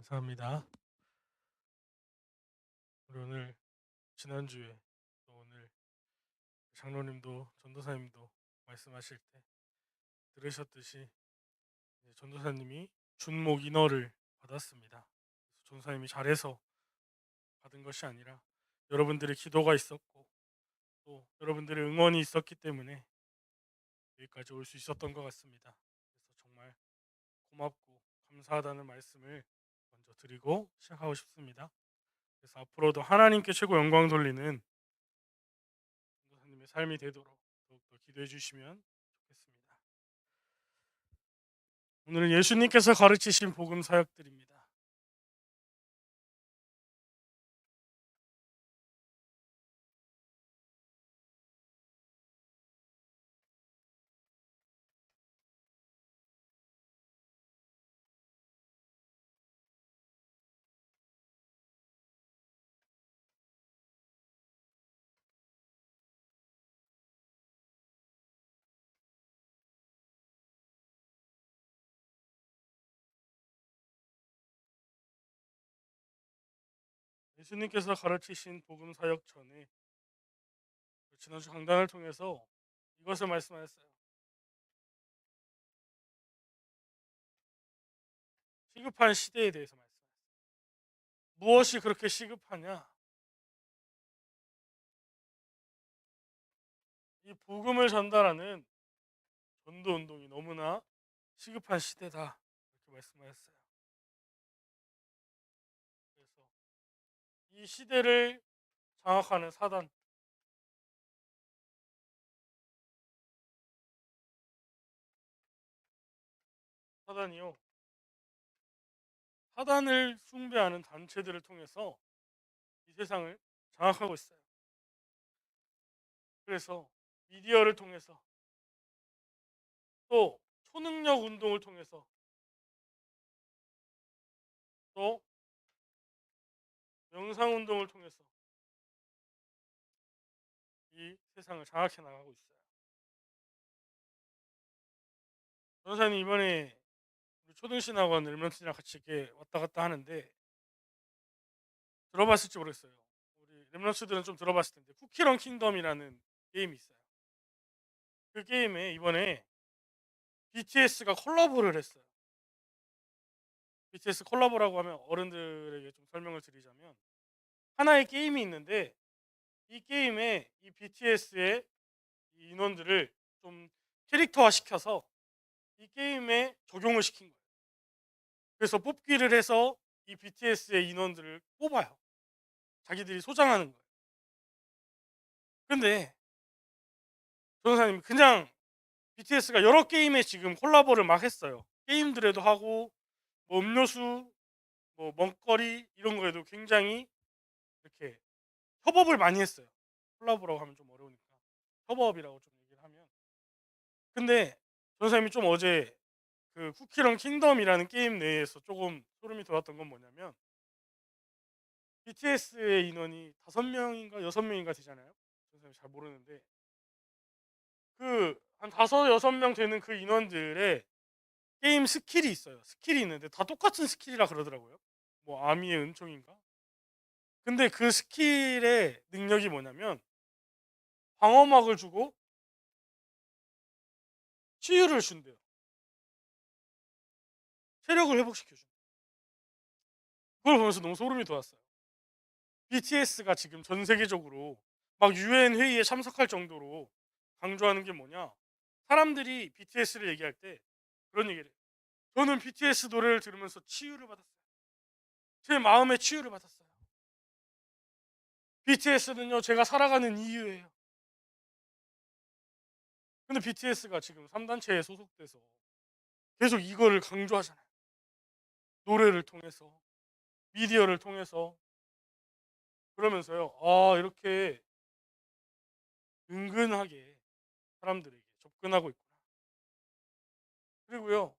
감사합니다. 우리 오늘 지난주에 또 오늘 장로님도 전도사님도 말씀하실 때 들으셨듯이 이제 전도사님이 준목 인허를 받았습니다. 그래서 전도사님이 잘해서 받은 것이 아니라 여러분들의 기도가 있었고 또 여러분들의 응원이 있었기 때문에 여기까지 올 수 있었던 것 같습니다. 그래서 정말 고맙고 감사하다는 말씀을 먼저 드리고 시작하고 싶습니다. 그래서 앞으로도 하나님께 최고 영광 돌리는 전도사님의 삶이 되도록 더욱더 기도해 주시면 좋겠습니다. 오늘은 예수님께서 가르치신 복음 사역들입니다. 예수님께서 가르치신 복음 사역 전에 지난주 강단을 통해서 이것을 말씀하셨어요. 시급한 시대에 대해서 말씀하셨어요. 무엇이 그렇게 시급하냐? 이 복음을 전달하는 전도 운동이 너무나 시급한 시대다. 이렇게 말씀하셨어요. 그래서 이 시대를 장악하는 사단이요. 사단을 숭배하는 단체들을 통해서 이 세상을 장악하고 있어요. 그래서 미디어를 통해서 또 초능력 운동을 통해서 또 영상 운동을 통해서 이 세상을 장악해 나가고 있어요. 변호사님 이번에 우리 초등신학원 랩런트랑 같이 이렇게 왔다 갔다 하는데 들어봤을지 모르겠어요. 우리 랩런트들은 좀 들어봤을 텐데 쿠키런 킹덤이라는 게임이 있어요. 그 게임에 이번에 BTS가 콜라보를 했어요. BTS 콜라보라고 하면 어른들에게 좀 설명을 드리자면 하나의 게임이 있는데 이 게임에 이 BTS의 인원들을 좀 캐릭터화 시켜서 이 게임에 적용을 시킨 거예요. 그래서 뽑기를 해서 이 BTS의 인원들을 뽑아요. 자기들이 소장하는 거예요. 근데 변호사님 그냥 BTS가 여러 게임에 지금 콜라보를 막 했어요. 게임들에도 하고 뭐 음료수, 뭐 먹거리 이런 거에도 굉장히 이렇게 협업을 많이 했어요. 콜라보라고 하면 좀 어려우니까 협업이라고 좀 얘기를 하면. 근데 변호사님이 좀 어제 그 쿠키런 킹덤이라는 게임 내에서 조금 소름이 돋았던 건 뭐냐면 BTS의 인원이 5명인가 6명인가 되잖아요. 저는 잘 모르는데 그 한 5-6명 되는 그 인원들의 게임 스킬이 있어요. 스킬이 있는데 다 똑같은 스킬이라 그러더라고요. 뭐 아미의 은총인가? 근데 그 스킬의 능력이 뭐냐면 방어막을 주고 치유를 준대요. 체력을 회복시켜줘. 그걸 보면서 너무 소름이 돋았어요. BTS가 지금 전 세계적으로 막 UN 회의에 참석할 정도로 강조하는 게 뭐냐? 사람들이 BTS를 얘기할 때 그런 얘기를 해요. 저는 BTS 노래를 들으면서 치유를 받았어요. 제 마음의 치유를 받았어요. BTS는요, 제가 살아가는 이유예요. 근데 BTS가 지금 3단체에 소속돼서 계속 이거를 강조하잖아요. 노래를 통해서, 미디어를 통해서. 그러면서요, 아, 이렇게 은근하게 사람들에게 접근하고 있구나. 그리고요,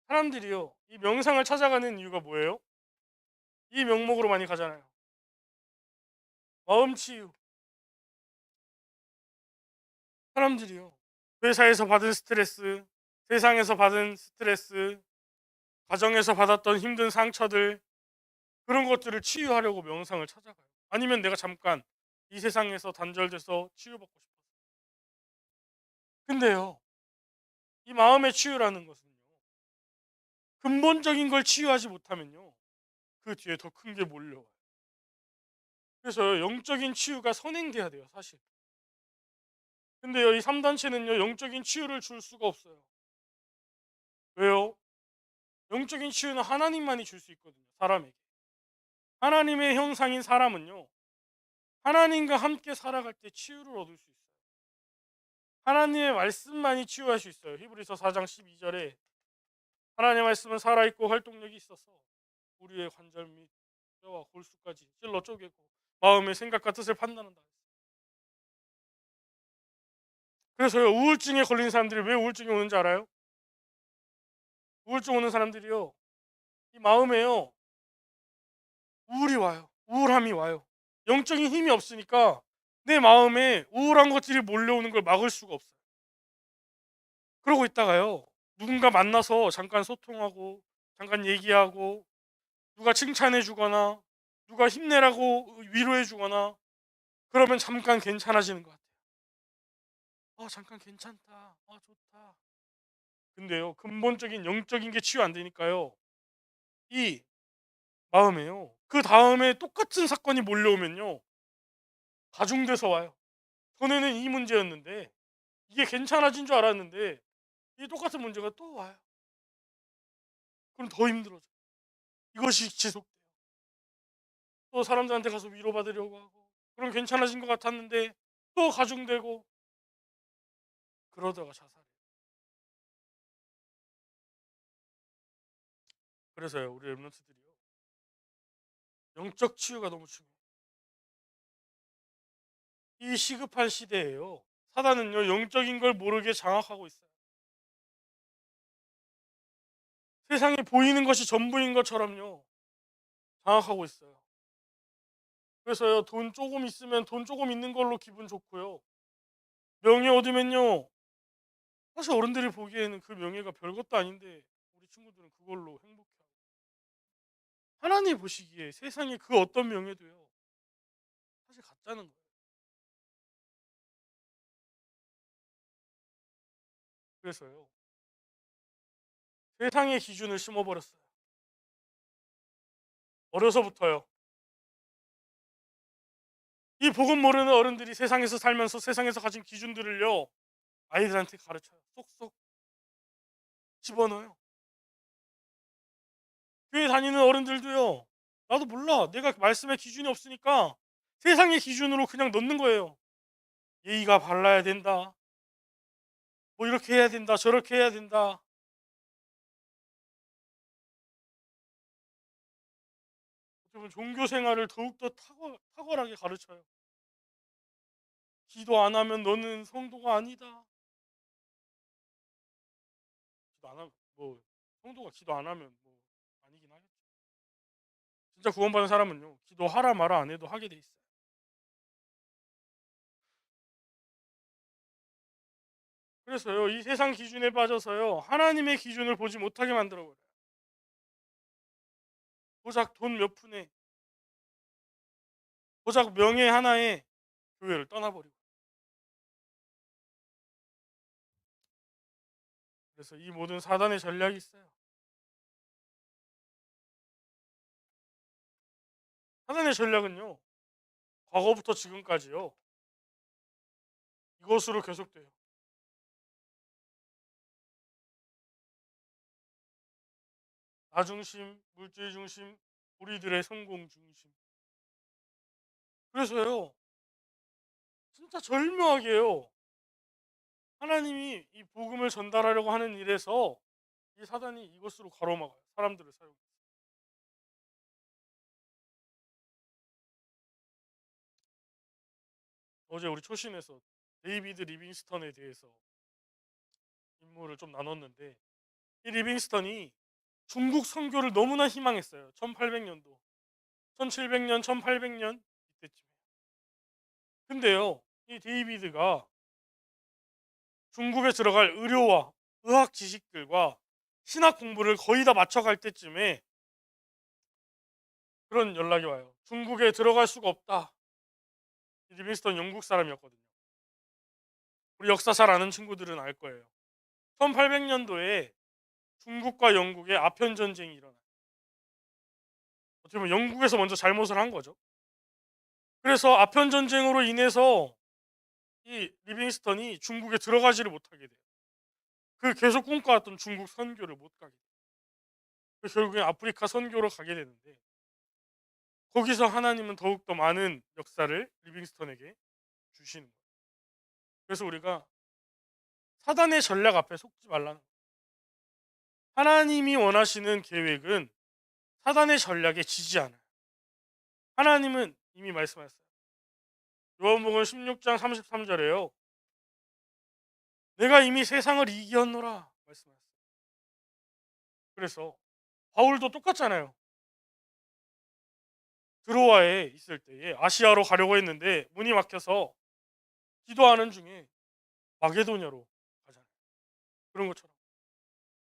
사람들이요, 이 명상을 찾아가는 이유가 뭐예요? 이 명목으로 많이 가잖아요. 마음 치유. 사람들이요, 회사에서 받은 스트레스, 세상에서 받은 스트레스, 가정에서 받았던 힘든 상처들, 그런 것들을 치유하려고 명상을 찾아가요. 아니면 내가 잠깐 이 세상에서 단절돼서 치유받고 싶어. 근데요, 이 마음의 치유라는 것은요, 근본적인 걸 치유하지 못하면요, 그 뒤에 더 큰 게 몰려와요. 그래서 영적인 치유가 선행돼야 돼요, 사실. 근데요, 이 3단체는요, 영적인 치유를 줄 수가 없어요. 왜요? 영적인 치유는 하나님만이 줄 수 있거든요, 사람에게. 하나님의 형상인 사람은요, 하나님과 함께 살아갈 때 치유를 얻을 수 있어요. 하나님의 말씀만이 치유할 수 있어요. 히브리서 4장 12절에 하나님의 말씀은 살아있고 활동력이 있어서 우리의 관절 및 뼈와 골수까지 찔러 쪼개고 마음의 생각과 뜻을 판단한다. 그래서요, 우울증에 걸린 사람들이 왜 우울증이 오는지 알아요? 우울증 오는 사람들이요, 이 마음에요, 우울이 와요. 우울함이 와요. 영적인 힘이 없으니까 내 마음에 우울한 것들이 몰려오는 걸 막을 수가 없어요. 그러고 있다가요, 누군가 만나서 잠깐 소통하고 잠깐 얘기하고 누가 칭찬해 주거나 누가 힘내라고 위로해 주거나 그러면 잠깐 괜찮아지는 것 같아요. 잠깐 괜찮다. 좋다. 근데요, 근본적인 영적인 게 치유 안 되니까요, 이 마음에요, 그 다음에 똑같은 사건이 몰려오면요, 가중돼서 와요. 전에는 이 문제였는데 이게 괜찮아진 줄 알았는데 이 똑같은 문제가 또 와요. 그럼 더 힘들어져. 이것이 지속돼요. 또 사람들한테 가서 위로받으려고 하고 그럼 괜찮아진 것 같았는데 또 가중되고 그러다가 자살해요. 그래서요, 우리 랩런트들이요, 영적 치유가 너무 중요해요. 이 시급한 시대에요, 사단은요, 영적인 걸 모르게 장악하고 있어요. 세상에 보이는 것이 전부인 것처럼요, 장악하고 있어요. 그래서요, 돈 조금 있으면 돈 조금 있는 걸로 기분 좋고요, 명예 얻으면요, 사실 어른들이 보기에는 그 명예가 별것도 아닌데 우리 친구들은 그걸로 행복해하고, 하나님 보시기에 세상에 그 어떤 명예도요, 사실 가짜는 거예요. 그래서요, 세상의 기준을 심어버렸어요. 어려서부터요. 이 복음 모르는 어른들이 세상에서 살면서 세상에서 가진 기준들을요, 아이들한테 가르쳐요. 쏙쏙 집어넣어요. 교회 다니는 어른들도요, 나도 몰라, 내가 말씀에 기준이 없으니까 세상의 기준으로 그냥 넣는 거예요. 예의가 발라야 된다, 뭐 이렇게 해야 된다, 저렇게 해야 된다. 어쩌면 종교 생활을 더욱더 탁월하게 가르쳐요. 기도 안 하면 너는 성도가 아니다. 기도 안 하면 뭐, 성도가 기도 안 하면 뭐 아니긴 하겠죠. 진짜 구원받은 사람은요, 기도하라 마라 안 해도 하게 돼 있어요. 그래서요, 이 세상 기준에 빠져서요, 하나님의 기준을 보지 못하게 만들어 버려요. 고작 돈 몇 푼에, 고작 명예 하나에 교회를 떠나버리고. 그래서 이 모든 사단의 전략이 있어요. 사단의 전략은요, 과거부터 지금까지요, 이것으로 계속돼요. 나 중심, 물질 중심, 우리들의 성공 중심. 그래서요, 진짜 절묘하게요, 하나님이 이 복음을 전달하려고 하는 일에서 이 사단이 이것으로 가로막아요. 사람들을 사용해요. 어제 우리 초신에서 데이비드 리빙스턴에 대해서 인물을 좀 나눴는데, 이 리빙스턴이 중국 선교를 너무나 희망했어요. 1800년도, 1700년, 1800년 이때쯤에. 근데요, 이 데이비드가 중국에 들어갈 의료와 의학 지식들과 신학 공부를 거의 다 마쳐갈 때쯤에 그런 연락이 와요. 중국에 들어갈 수가 없다. 리빙스턴 영국 사람이었거든요. 우리 역사 잘 아는 친구들은 알 거예요. 1800년도에 중국과 영국의 아편 전쟁이 일어나요. 어떻게 보면 영국에서 먼저 잘못을 한 거죠. 그래서 아편 전쟁으로 인해서 이 리빙스턴이 중국에 들어가지를 못하게 돼요. 그 계속 꿈꿔왔던 중국 선교를 못 가게 돼요. 그래서 결국엔 아프리카 선교로 가게 되는데 거기서 하나님은 더욱더 많은 역사를 리빙스턴에게 주시는 거예요. 그래서 우리가 사단의 전략 앞에 속지 말라는 거예요. 하나님이 원하시는 계획은 사단의 전략에 지지 않아요. 하나님은 이미 말씀하셨어요. 요한복음 16장 33절에요. 내가 이미 세상을 이기었노라 말씀하셨어요. 그래서 바울도 똑같잖아요. 드로아에 있을 때에 아시아로 가려고 했는데 문이 막혀서 기도하는 중에 마게도냐로 가잖아요. 그런 것처럼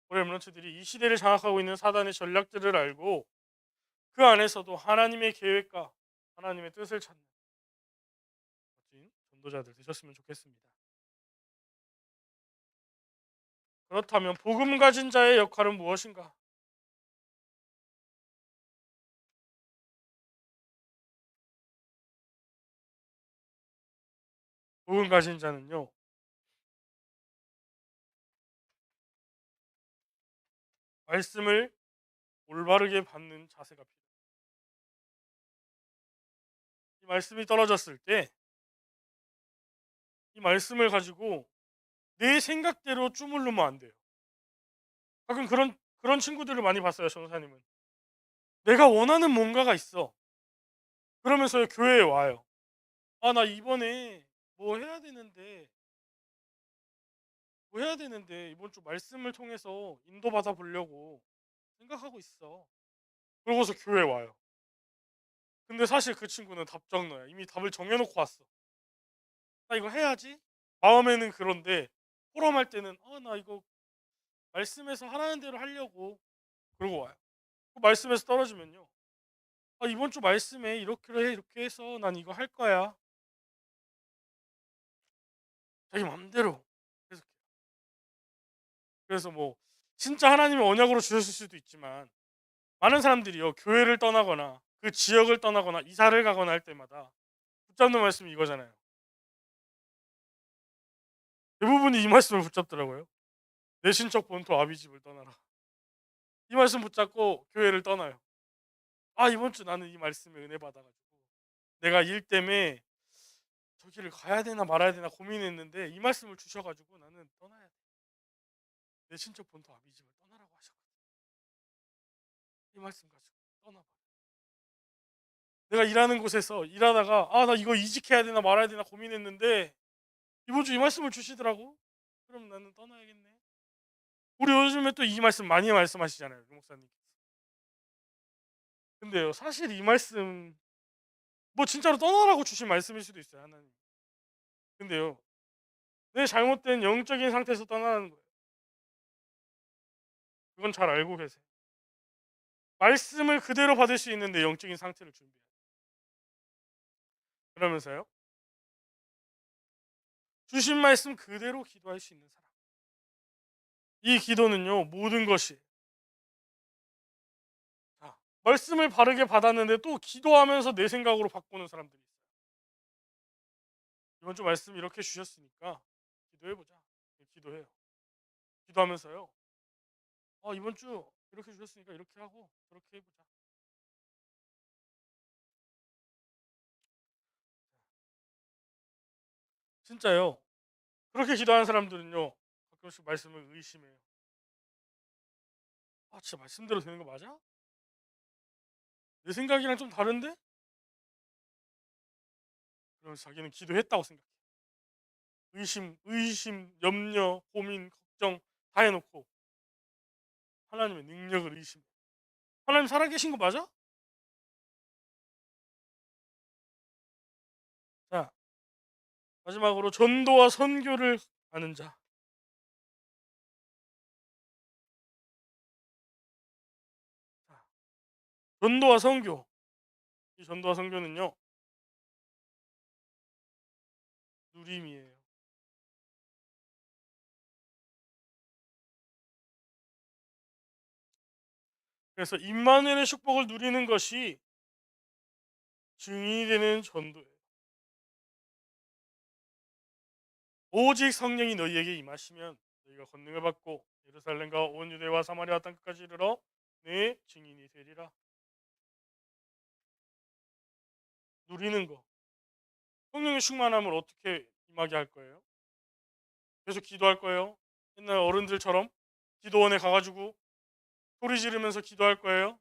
우리 렘넌트들이 이 시대를 장악하고 있는 사단의 전략들을 알고 그 안에서도 하나님의 계획과 하나님의 뜻을 찾는 멋진 전도자들 되셨으면 좋겠습니다. 그렇다면 복음 가진 자의 역할은 무엇인가? 복음 가진 자는요, 말씀을 올바르게 받는 자세가 필요해요. 이 말씀이 떨어졌을 때 이 말씀을 가지고 내 생각대로 주물르면 안 돼요. 가끔 그런 친구들을 많이 봤어요. 전도사님은 내가 원하는 뭔가가 있어. 그러면서 교회에 와요. 아, 나 이번에 뭐 해야 되는데 이번 주 말씀을 통해서 인도받아 보려고 생각하고 있어. 그러고서 교회 와요. 근데 사실 그 친구는 답정너야. 이미 답을 정해놓고 왔어. 나 이거 해야지. 마음에는 그런데 포럼할 때는 나 이거 말씀에서 하라는 대로 하려고 그러고 와요. 그 말씀에서 떨어지면요. 이번 주 말씀에 이렇게 해서 난 이거 할 거야. 자기 마음대로 계속. 그래서 뭐 진짜 하나님이 언약으로 주셨을 수도 있지만 많은 사람들이요 교회를 떠나거나 그 지역을 떠나거나 이사를 가거나 할 때마다 붙잡는 말씀이 이거잖아요. 대부분이 이 말씀을 붙잡더라고요. 내 신적 본토 아비집을 떠나라. 이 말씀 붙잡고 교회를 떠나요. 이번 주 나는 이 말씀에 은혜 받아가지고 내가 일 때문에 저기를 가야 되나 말아야 되나 고민했는데 이 말씀을 주셔가지고 나는 떠나야 돼. 내 신적 본토 아비집을 떠나라고 하셨거든. 이 말씀 가지고 떠나봐. 내가 일하는 곳에서 일하다가 나 이거 이직해야 되나 말아야 되나 고민했는데 이번 주 이 말씀을 주시더라고. 그럼 나는 떠나야겠네. 우리 요즘에 또 이 말씀 많이 말씀하시잖아요, 유 목사님. 근데요, 사실 이 말씀 뭐 진짜로 떠나라고 주신 말씀일 수도 있어요, 하나님. 근데요, 내 잘못된 영적인 상태에서 떠나는 거예요. 그건 잘 알고 계세요. 말씀을 그대로 받을 수 있는 내 영적인 상태를 준비해요. 그러면서요, 주신 말씀 그대로 기도할 수 있는 사람. 이 기도는요, 모든 것이 말씀을 바르게 받았는데 또 기도하면서 내 생각으로 바꾸는 사람들이 있어요. 이번 주 말씀 이렇게 주셨으니까 기도해보자. 기도해요. 기도하면서요. 이번 주 이렇게 주셨으니까 이렇게 하고 그렇게 해보자. 진짜요. 그렇게 기도하는 사람들은요. 가끔씩 말씀을 의심해요. 진짜 말씀대로 되는 거 맞아? 내 생각이랑 좀 다른데? 그러면서 자기는 기도했다고 생각해. 염려, 고민, 걱정 다 해놓고 하나님의 능력을 의심해. 하나님 살아계신 거 맞아? 자, 마지막으로 전도와 선교를 아는 자. 전도와 선교. 이 전도와 선교는요, 누림이에요. 그래서 임마누엘의 축복을 누리는 것이 증인이 되는 전도예요. 오직 성령이 너희에게 임하시면 너희가 권능을 받고 예루살렘과 온 유대와 사마리아 땅 끝까지 이르러 내 증인이 되리라. 누리는 거. 성령의 충만함을 어떻게 임하게 할 거예요? 계속 기도할 거예요? 옛날 어른들처럼 기도원에 가가지고 소리 지르면서 기도할 거예요?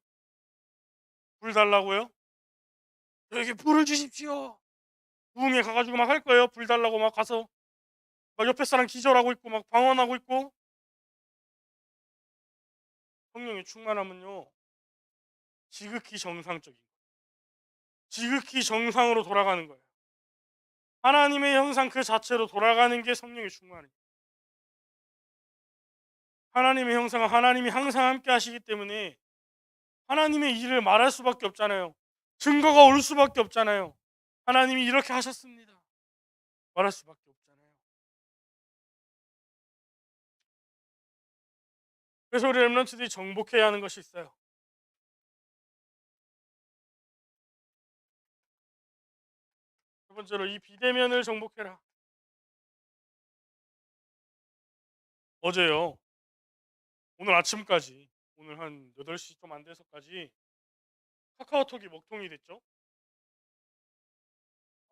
불 달라고요? 저에게 불을 주십시오. 부흥회 가가지고 막 할 거예요? 불 달라고 막 가서 막 옆에 사람 기절하고 있고 막 방언하고 있고. 성령의 충만함은요, 지극히 정상적인 거예요. 지극히 정상으로 돌아가는 거예요. 하나님의 형상 그 자체로 돌아가는 게 성령의 충만이에요. 하나님의 형상은 하나님이 항상 함께 하시기 때문에 하나님의 일을 말할 수밖에 없잖아요. 증거가 올 수밖에 없잖아요. 하나님이 이렇게 하셨습니다. 말할 수밖에 없잖아요. 그래서 우리 렘넌트들이 정복해야 하는 것이 있어요. 첫 번째로 이 비대면을 정복해라. 어제요, 오늘 아침까지, 오늘 한 8시 좀 안 돼서까지 카카오톡이 먹통이 됐죠?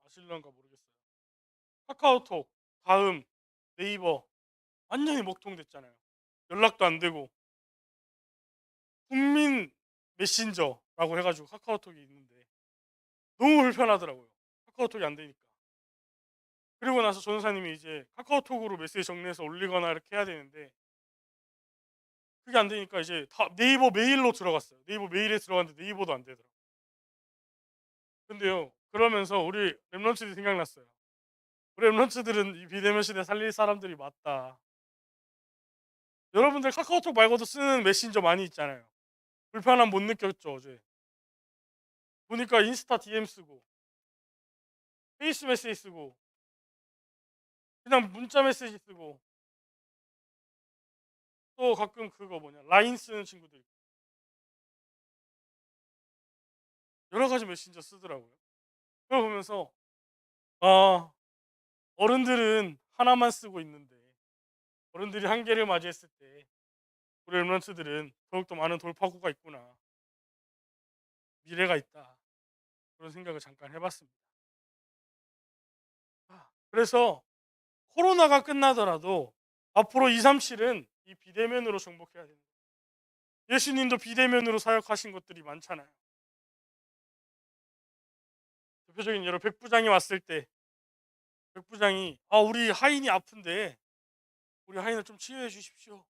아실런가 모르겠어요. 카카오톡, 다음, 네이버 완전히 먹통됐잖아요. 연락도 안 되고 국민 메신저라고 해가지고 카카오톡이 있는데 너무 불편하더라고요. 카카오톡이 안 되니까. 그리고 나서 전도사님이 이제 카카오톡으로 메시지 정리해서 올리거나 이렇게 해야 되는데 그게 안 되니까 이제 다 네이버 메일로 들어갔어요. 네이버 메일에 들어갔는데 네이버도 안 되더라고요. 근데요, 그러면서 우리 랩런츠들이 생각났어요. 우리 랩런츠들은 이 비대면 시대 살릴 사람들이 맞다. 여러분들 카카오톡 말고도 쓰는 메신저 많이 있잖아요. 불편함 못 느꼈죠 어제? 보니까 인스타 DM 쓰고 페이스 메시지 쓰고 그냥 문자 메시지 쓰고 또 가끔 그거 뭐냐 라인 쓰는 친구들 있고 여러 가지 메신저 쓰더라고요. 그걸 보면서 아, 어른들은 하나만 쓰고 있는데 어른들이 한계를 맞이했을 때 우리 랩런트들은 더욱더 많은 돌파구가 있구나, 미래가 있다, 그런 생각을 잠깐 해봤습니다. 그래서 코로나가 끝나더라도 앞으로 2, 3, 7은 이 비대면으로 정복해야 됩니다. 예수님도 비대면으로 사역하신 것들이 많잖아요. 대표적인 예로 백부장이 왔을 때 백부장이 우리 하인이 아픈데 우리 하인을 좀 치유해 주십시오.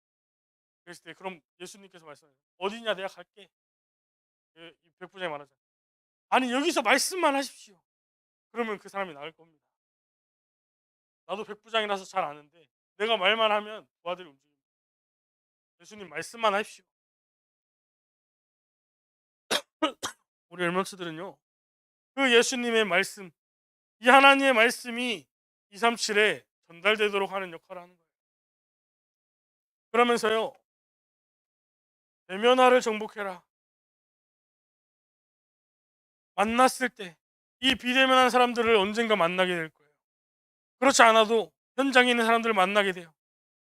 그랬을 때 그럼 예수님께서 말씀하세요. 어디냐 내가 갈게. 이 백부장이 말하잖아요. 아니 여기서 말씀만 하십시오. 그러면 그 사람이 나을 겁니다. 나도 백부장이라서 잘 아는데 내가 말만 하면 그 아들이 움직입니다. 예수님 말씀만 하십시오. 우리 엘먼츠들은요, 그 예수님의 말씀, 이 하나님의 말씀이 237에 전달되도록 하는 역할을 하는 거예요. 그러면서요, 대면화를 정복해라. 만났을 때 이 비대면한 사람들을 언젠가 만나게 될 거예요. 그렇지 않아도 현장에 있는 사람들을 만나게 돼요.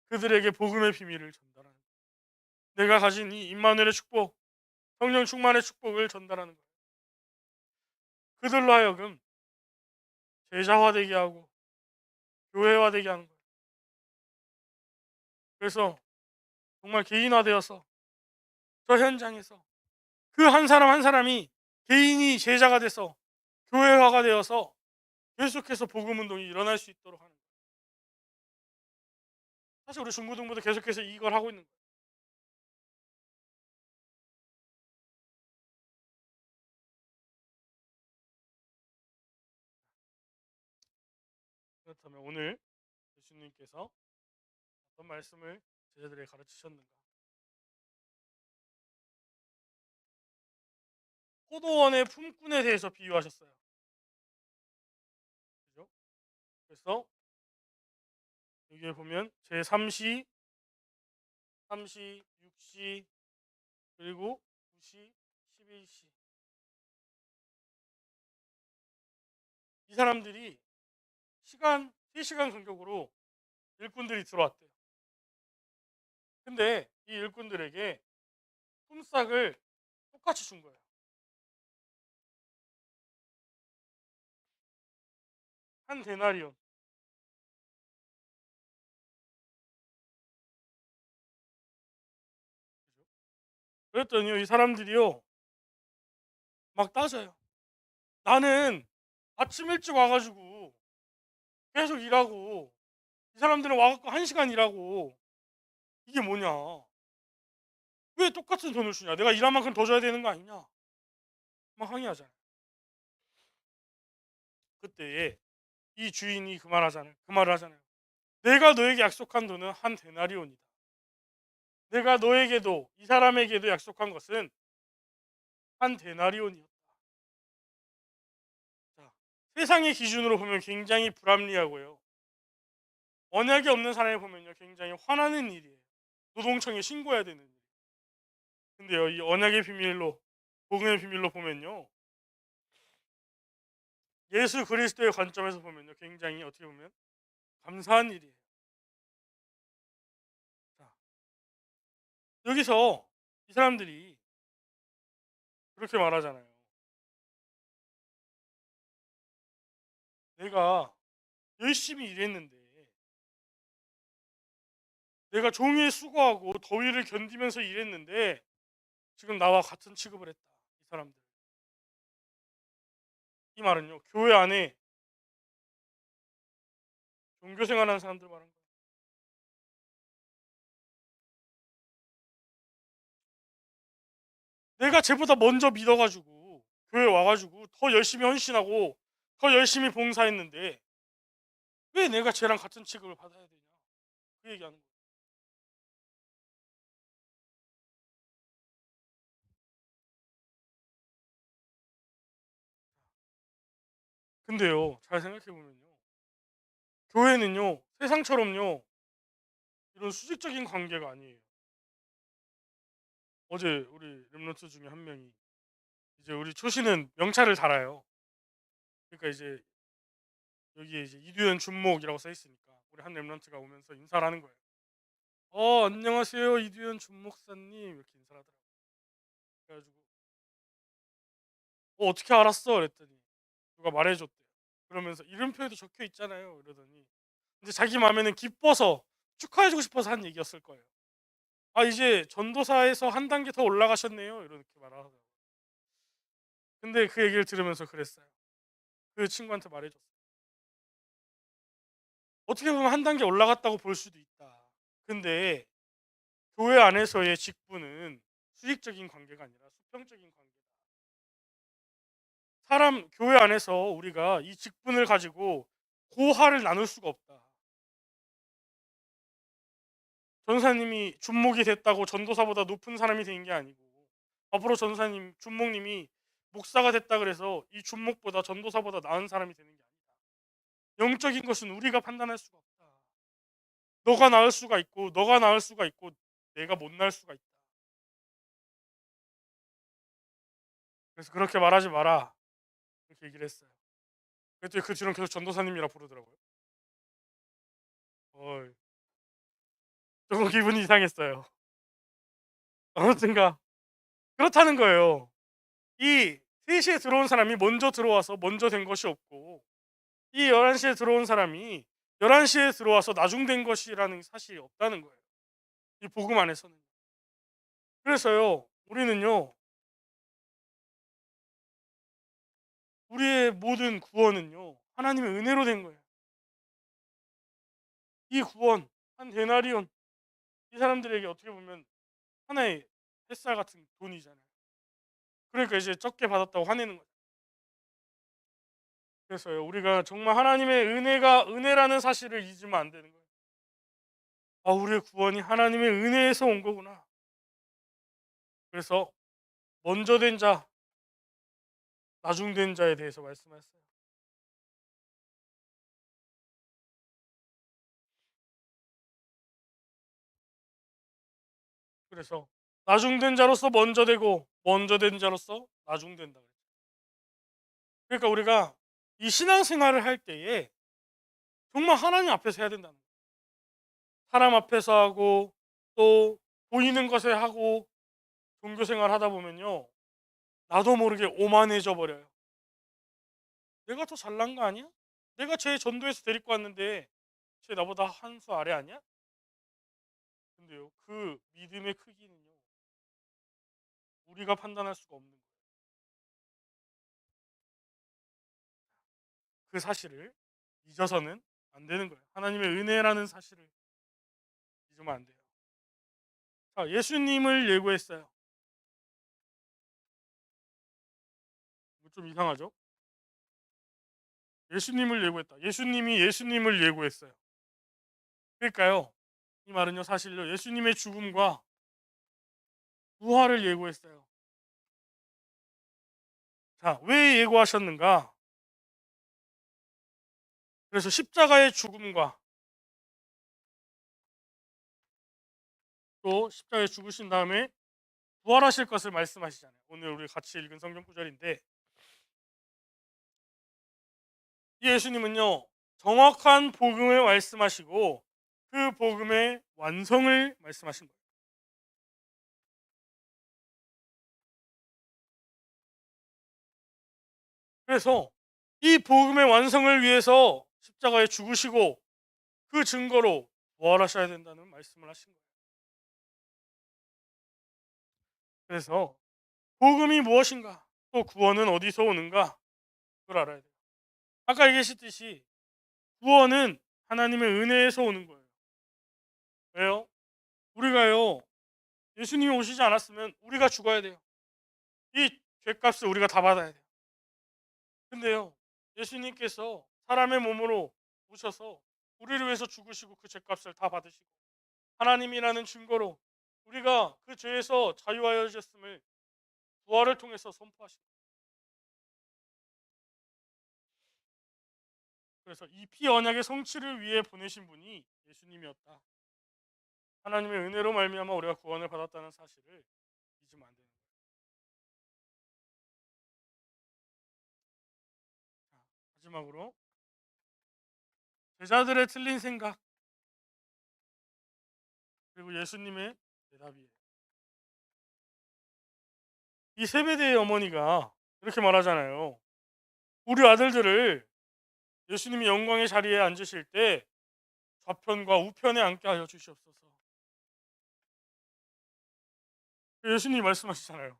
그들에게 복음의 비밀을 전달하는 거예요. 내가 가진 이 임마누엘의 축복, 성령 충만의 축복을 전달하는 거예요. 그들로 하여금 제자화되게 하고 교회화되게 하는 거예요. 그래서 정말 개인화되어서 저 현장에서 그 한 사람 한 사람이 개인이 제자가 돼서 교회화가 되어서 계속해서 복음 운동이 일어날 수 있도록 하는 거예요. 사실 우리 중고등부도 계속해서 이걸 하고 있는 거예요. 그렇다면 오늘 예수님께서 어떤 말씀을 제자들에게 가르치셨는가? 포도원의 품꾼에 대해서 비유하셨어요. 그죠? 그래서 여기에 보면 제3시, 3시, 6시, 그리고 9시, 11시. 이 사람들이 시간 3시간 간격으로 일꾼들이 들어왔대요. 근데 이 일꾼들에게 품삯을 똑같이 준 거예요. 한 데나리온. 그랬더니 이 사람들이요 막 따져요. 나는 아침 일찍 와가지고 계속 일하고 이 사람들은 와갖고 1시간 일하고 이게 뭐냐? 왜 똑같은 돈을 주냐? 내가 일한 만큼 더 줘야 되는 거 아니냐? 막 항의하잖아요. 그때 이 주인이 그 말을 하잖아요. 내가 너에게 약속한 돈은 한 데나리온이다. 내가 너에게도 이 사람에게도 약속한 것은 한 데나리온이었다. 자, 세상의 기준으로 보면 굉장히 불합리하고요. 언약이 없는 사람이 보면요 굉장히 화나는 일이에요. 노동청에 신고해야 되는 일. 근데요 이 언약의 비밀로 복음의 비밀로 보면요 예수 그리스도의 관점에서 보면요 굉장히 어떻게 보면 감사한 일이에요. 자, 여기서 이 사람들이 그렇게 말하잖아요. 내가 열심히 일했는데 내가 종일 수고하고 더위를 견디면서 일했는데 지금 나와 같은 취급을 했다. 이 사람들. 이 말은요 교회 안에 종교 생활하는 사람들 말하는 거예요. 내가 쟤보다 먼저 믿어가지고 교회 와가지고 더 열심히 헌신하고 더 열심히 봉사했는데 왜 내가 쟤랑 같은 취급을 받아야 되냐? 그 얘기하는 거예요. 근데요, 잘 생각해 보면요, 교회는요 세상처럼요 이런 수직적인 관계가 아니에요. 어제 우리 렘넌트 중에 한 명이 이제 우리 초시는 명찰을 달아요. 그러니까 이제 여기에 이제 이두현 준목이라고 써 있으니까 우리 한 렘넌트가 오면서 인사를 하는 거예요. 안녕하세요 이두현 준목사님 이렇게 인사를 하더라고요. 그래가지고 어떻게 알았어? 그랬더니 누가 말해줬대요. 그러면서 이름표에도 적혀 있잖아요. 이러더니 근데 자기 마음에는 기뻐서 축하해주고 싶어서 한 얘기였을 거예요. 아 이제 전도사에서 한 단계 더 올라가셨네요. 이렇게 말하더라고요. 근데 그 얘기를 들으면서 그랬어요. 그 친구한테 말해줬어요. 어떻게 보면 한 단계 올라갔다고 볼 수도 있다. 근데 교회 안에서의 직분은 수직적인 관계가 아니라 수평적인 관계다. 사람 교회 안에서 우리가 이 직분을 가지고 고하를 나눌 수가 없다. 전사님이 준목이 됐다고 전도사보다 높은 사람이 된 게 아니고 앞으로 전사님 준목님이 목사가 됐다 그래서 이 준목보다 전도사보다 나은 사람이 되는 게 아니다. 영적인 것은 우리가 판단할 수가 없다. 너가 나을 수가 있고 너가 나을 수가 있고 내가 못 나을 수가 있다. 그래서 그렇게 말하지 마라. 이렇게 얘기를 했어요. 그랬더니 그 뒤로는 계속 전도사님이라 부르더라고요. 어이, 조금 기분이 이상했어요. 아무튼가 그렇다는 거예요. 이 3시에 들어온 사람이 먼저 들어와서 먼저 된 것이 없고 이 11시에 들어온 사람이 11시에 들어와서 나중된 것이라는 사실이 없다는 거예요. 이 복음 안에서는. 그래서요. 우리는요. 우리의 모든 구원은요. 하나님의 은혜로 된 거예요. 이 구원 한 데나리온 이 사람들에게 어떻게 보면 하나의 햇살 같은 돈이잖아요. 그러니까 이제 적게 받았다고 화내는 거예요. 그래서요. 우리가 정말 하나님의 은혜가 은혜라는 사실을 잊으면 안 되는 거예요. 아, 우리의 구원이 하나님의 은혜에서 온 거구나. 그래서 먼저 된 자, 나중된 자에 대해서 말씀하셨어요. 그래서 나중된 자로서 먼저 되고 먼저 된 자로서 나중된다. 그러니까 우리가 이 신앙생활을 할 때에 정말 하나님 앞에서 해야 된다는 거예요. 사람 앞에서 하고 또 보이는 것에 하고 종교생활 하다 보면요, 나도 모르게 오만해져 버려요. 내가 더 잘난 거 아니야? 내가 쟤 전도해서 데리고 왔는데 쟤 나보다 한 수 아래 아니야? 근데요, 그 믿음의 크기는요, 우리가 판단할 수가 없는 거예요. 그 사실을 잊어서는 안 되는 거예요. 하나님의 은혜라는 사실을 잊으면 안 돼요. 자, 예수님을 예고했어요. 좀 이상하죠? 예수님을 예고했다. 예수님이 예수님을 예고했어요. 그러니까요, 이 말은요, 사실요, 예수님의 죽음과 부활을 예고했어요. 자, 왜 예고하셨는가? 그래서 십자가의 죽음과 또 십자가에 죽으신 다음에 부활하실 것을 말씀하시잖아요. 오늘 우리 같이 읽은 성경 구절인데, 이 예수님은요, 정확한 복음을 말씀하시고 그 복음의 완성을 말씀하신 거예요. 그래서 이 복음의 완성을 위해서 십자가에 죽으시고 그 증거로 부활하셔야 된다는 말씀을 하신 거예요. 그래서 복음이 무엇인가, 또 구원은 어디서 오는가, 그걸 알아야 돼요. 아까 얘기하셨듯이 구원은 하나님의 은혜에서 오는 거예요. 왜요? 우리가요, 예수님이 오시지 않았으면 우리가 죽어야 돼요. 이 죄값을 우리가 다 받아야 돼요. 근데요, 예수님께서 사람의 몸으로 오셔서 우리를 위해서 죽으시고 그 죄값을 다 받으시고 하나님이라는 증거로 우리가 그 죄에서 자유하여졌음을 부활을 통해서 선포하신 거예요. 그래서 이 피 언약의 성취를 위해 보내신 분이 예수님이었다. 하나님의 은혜로 말미암아 우리가 구원을 받았다는 사실을 잊으면 안 되는 거예요. 자, 마지막으로 제자들의 틀린 생각 그리고 예수님의 대답이에요. 이 세베대의 어머니가 이렇게 말하잖아요. 우리 아들들을 예수님이 영광의 자리에 앉으실 때 좌편과 우편에 앉게 하여 주시옵소서. 예수님이 말씀하시잖아요.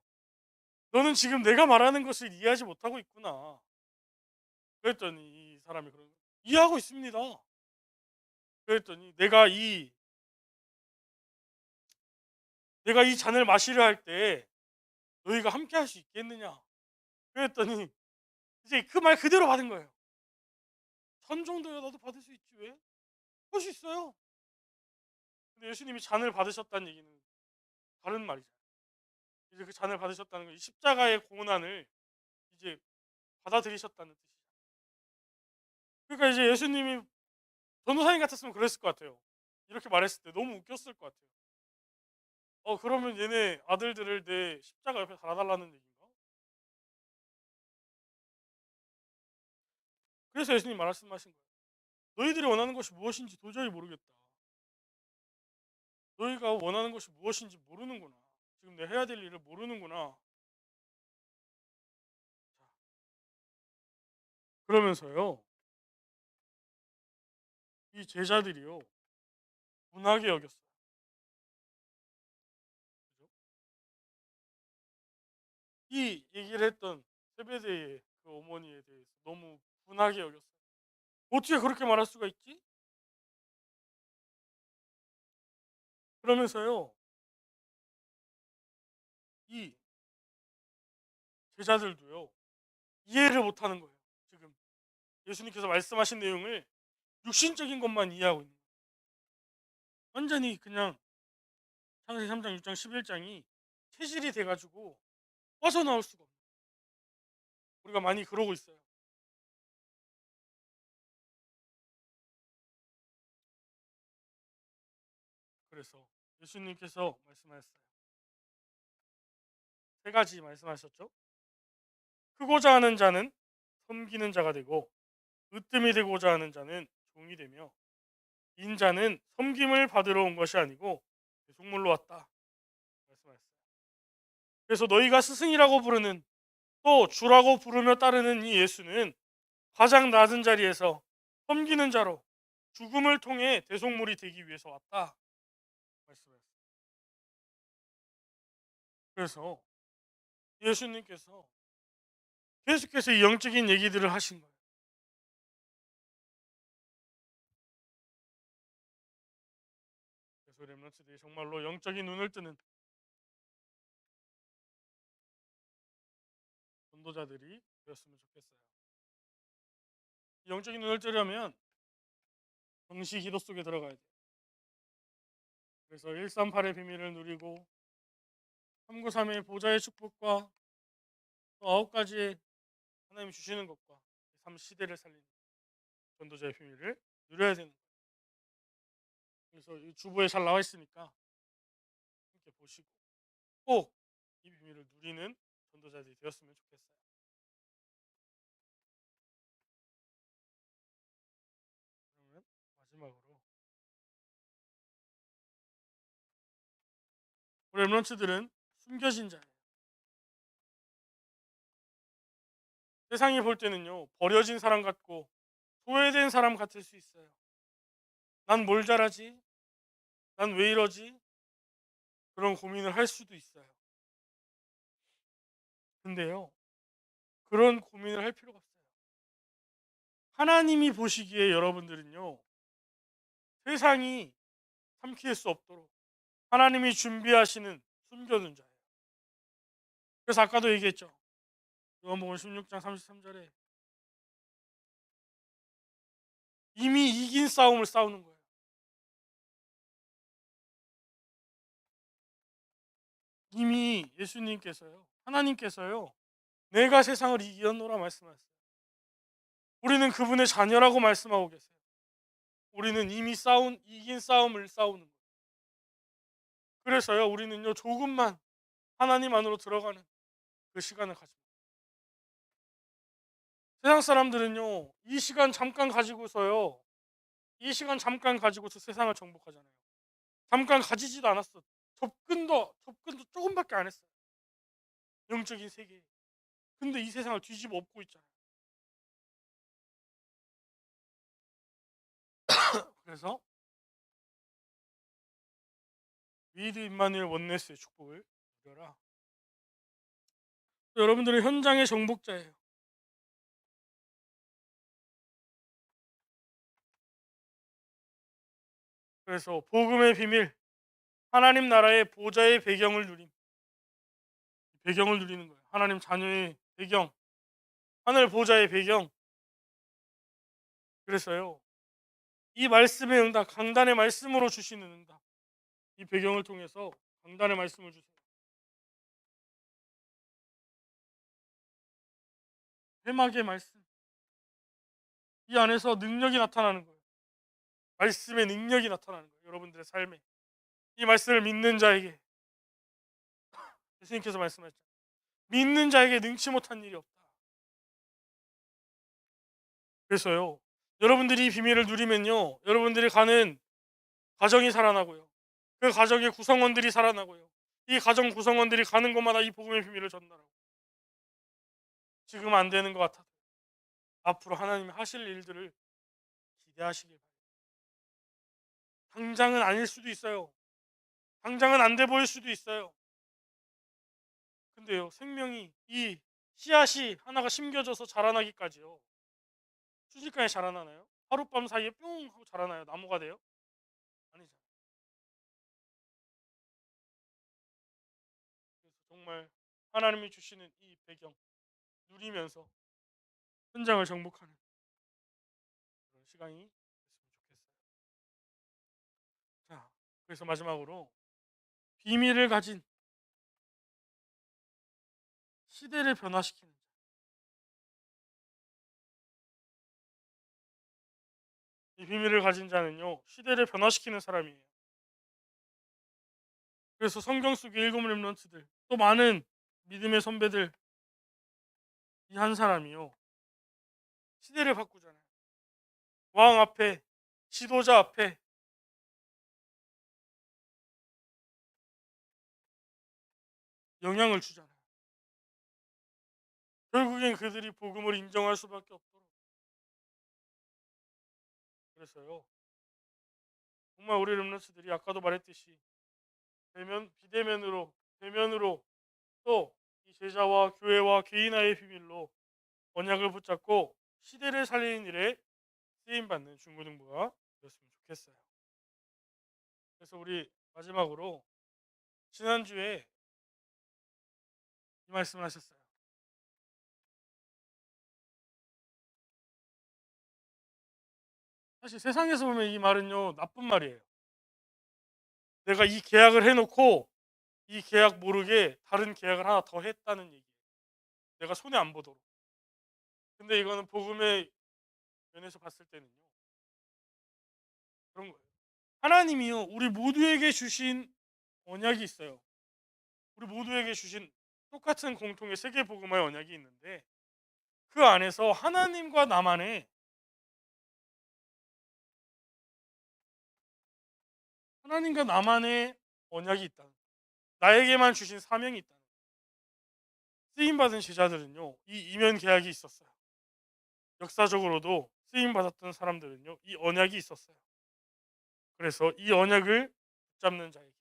너는 지금 내가 말하는 것을 이해하지 못하고 있구나. 그랬더니 이 사람이 그러는 거예요. 이해하고 있습니다. 그랬더니 내가 이 잔을 마시려 할 때 너희가 함께 할 수 있겠느냐? 그랬더니 이제 그 말 그대로 받은 거예요. 잔 정도야 나도 받을 수 있지 왜? 할 수 있어요. 근데 예수님이 잔을 받으셨다는 얘기는 다른 말이죠. 이제 그 잔을 받으셨다는 건 십자가의 고난을 이제 받아들이셨다는 뜻이죠. 그러니까 이제 예수님이 전도사님 같았으면 그랬을 것 같아요. 이렇게 말했을 때 너무 웃겼을 것 같아요. 그러면 얘네 아들들을 내 십자가 옆에 달아달라는 얘기인가? 그래서 예수님 말씀하신 거예요. 너희들이 원하는 것이 무엇인지 도저히 모르겠다. 너희가 원하는 것이 무엇인지 모르는구나. 지금 내 해야 될 일을 모르는구나. 그러면서요, 이 제자들이요, 분하게 여겼어요. 그죠? 이 얘기를 했던 세베대의 그 어머니에 대해서 너무 분하게 여겼어요. 어떻게 그렇게 말할 수가 있지? 그러면서요, 이 제자들도요, 이해를 못하는 거예요. 지금 예수님께서 말씀하신 내용을 육신적인 것만 이해하고 있는 거예요. 완전히 그냥 창세기 3장, 6장, 11장이 체질이 돼가지고 빠져나올 수가 없어요. 우리가 많이 그러고 있어요. 그래서 예수님께서 말씀하셨어요. 세 가지 말씀하셨죠. 크고자 하는 자는 섬기는 자가 되고, 으뜸이 되고자 하는 자는 종이 되며, 인자는 섬김을 받으러 온 것이 아니고 대속물로 왔다 말씀하셨어요. 그래서 너희가 스승이라고 부르는, 또 주라고 부르며 따르는 이 예수는 가장 낮은 자리에서 섬기는 자로 죽음을 통해 대속물이 되기 위해서 왔다 말씀하셨어요. 그래서 예수님께서 계속해서 이 영적인 얘기들을 하신 거예요. 그래서 렘넌트들이 정말로 영적인 눈을 뜨는 전도자들이 되었으면 좋겠어요. 영적인 눈을 뜨려면 정시 기도 속에 들어가야 돼요. 그래서 138의 비밀을 누리고 393의 보좌의 축복과 또 9가지의 하나님이 주시는 것과 삶 시대를 살리는 전도자의 비밀을 누려야 되는 거예요. 그래서 이 주보에 잘 나와 있으니까 함께 보시고 꼭 이 비밀을 누리는 전도자들이 되었으면 좋겠어요. 그러면 마지막으로 우리 렘런츠들은 숨겨진 자예요. 세상이 볼 때는요 버려진 사람 같고 소외된 사람 같을 수 있어요. 난 뭘 잘하지? 난 왜 이러지? 그런 고민을 할 수도 있어요. 근데요 그런 고민을 할 필요가 없어요. 하나님이 보시기에 여러분들은요 세상이 삼킬 수 없도록 하나님이 준비하시는 숨겨둔 자예요. 그래서 아까도 얘기했죠. 요한복음 16장 33절에 이미 이긴 싸움을 싸우는 거예요. 이미 예수님께서요 하나님께서요 내가 세상을 이겼노라 말씀하셨어요. 우리는 그분의 자녀라고 말씀하고 계세요. 우리는 이미 이긴 싸움을 싸우는 거예요. 그래서요 우리는요 조금만 하나님 안으로 들어가는 그 시간을 가집니다. 세상 사람들은요 이 시간 잠깐 가지고서요 이 시간 잠깐 가지고서 세상을 정복하잖아요. 잠깐 가지지도 않았어. 접근도 조금밖에 안 했어요. 영적인 세계에. 근데 이 세상을 뒤집어 엎고 있잖아요. 그래서 위드 임마누엘 원네스의 축복을 누려라. 여러분들은 현장의 정복자예요. 그래서 복음의 비밀, 하나님 나라의 보좌의 배경을 누리는 거예요. 하나님 자녀의 배경, 하늘 보좌의 배경. 그래서요 이 말씀의 응답, 강단의 말씀으로 주시는 응답, 이 배경을 통해서 강단의 말씀을 주세요. 회막의 말씀, 이 안에서 능력이 나타나는 거예요. 말씀의 능력이 나타나는 거예요. 여러분들의 삶에 이 말씀을 믿는 자에게 예수님께서 말씀하셨죠. 믿는 자에게 능치 못한 일이 없다. 그래서요 여러분들이 이 비밀을 누리면요 여러분들이 가는 가정이 살아나고요. 그 가정의 구성원들이 살아나고요. 이 가정 구성원들이 가는 곳마다 이 복음의 비밀을 전달하고 지금 안 되는 것 같아도 앞으로 하나님이 하실 일들을 기대하시길 바랍니다. 당장은 아닐 수도 있어요. 당장은 안 돼 보일 수도 있어요. 근데요 생명이 이 씨앗이 하나가 심겨져서 자라나기까지요 순식간에 자라나나요? 하룻밤 사이에 뿅 하고 자라나요? 나무가 돼요? 아니죠. 그래서 정말 하나님이 주시는 이 배경 누리면서 현장을 정복하는 그런 시간이 됐으면 좋겠어요. 자, 그래서 마지막으로 비밀을 가진 시대를 변화시키는 자. 이 비밀을 가진 자는요 시대를 변화시키는 사람이에요. 그래서 성경 속의 일곱 렘넌트들 또 많은 믿음의 선배들 이 한 사람이요 시대를 바꾸잖아요. 왕 앞에 지도자 앞에 영향을 주잖아요. 결국엔 그들이 복음을 인정할 수밖에 없도록. 그래서요 정말 우리 렘넌트들이 아까도 말했듯이 대면으로 또 이 제자와 교회와 개인화의 비밀로 언약을 붙잡고 시대를 살리는 일에 쓰임 받는 중고등부가 되었으면 좋겠어요. 그래서 우리 마지막으로 지난주에 이 말씀을 하셨어요. 사실 세상에서 보면 이 말은요 나쁜 말이에요. 내가 이 계약을 해놓고 이 계약 모르게 다른 계약을 하나 더 했다는 얘기. 내가 손해 안 보도록. 근데 이거는 복음의 면에서 봤을 때는요 그런 거예요. 하나님이요 우리 모두에게 주신 언약이 있어요. 우리 모두에게 주신 똑같은 공통의 세계 복음화의 언약이 있는데 그 안에서 하나님과 나만의 언약이 있다. 나에게만 주신 사명이 있다. 쓰임 받은 제자들은요 이 이면 계약이 있었어요. 역사적으로도 쓰임 받았던 사람들은요 이 언약이 있었어요. 그래서 이 언약을 붙잡는 자에게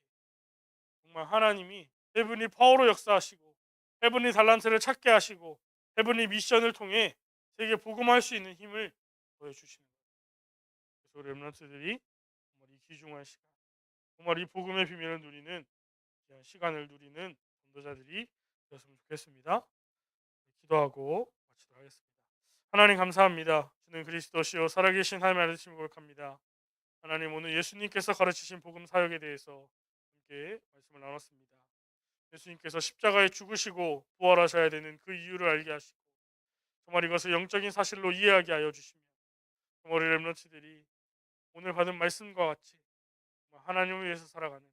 정말 하나님이 헤븐리 파워로 역사하시고 헤븐리 달란트를 찾게 하시고 헤븐리 미션을 통해 세계 복음할 수 있는 힘을 보여주시는 거예요. 그래서 렘넌트들이 정말 이 귀중한 시간, 정말 이 복음의 비밀을 누리는 귀한 시간을 누리는 전도자들이 되었으면 좋겠습니다. 기도하고 마치도록 하겠습니다. 하나님 감사합니다. 주는 그리스도시요 살아계신 하나님 아버지 고백합니다. 하나님 오늘 예수님께서 가르치신 복음 사역에 대해서 함께 말씀을 나눴습니다. 예수님께서 십자가에 죽으시고 부활하셔야 되는 그 이유를 알게 하시고 정말 이것을 영적인 사실로 이해하게 하여 주시며 정말 우리 렘넌트들이 오늘 받은 말씀과 같이 하나님을 위해서 살아가는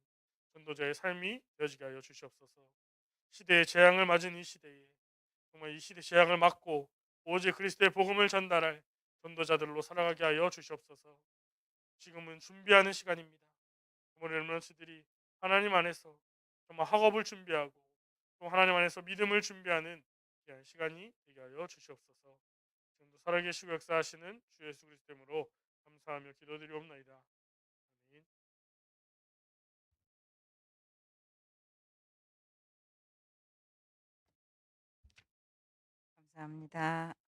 전도자의 삶이 되어지게 하여 주시옵소서. 시대의 재앙을 맞은 이 시대에 정말 이 시대 재앙을 막고 오직 그리스도의 복음을 전달할 전도자들로 살아가게 하여 주시옵소서. 지금은 준비하는 시간입니다. 정말 렘넌트들이 하나님 안에서 정말 학업을 준비하고 또 하나님 안에서 믿음을 준비하는 귀한 시간이 되게 하여 주시옵소서. 지금도 살아계시고 역사하시는 주 예수 그리스도 이름으로 감사하며 기도드리옵나이다. 아멘. 감사합니다.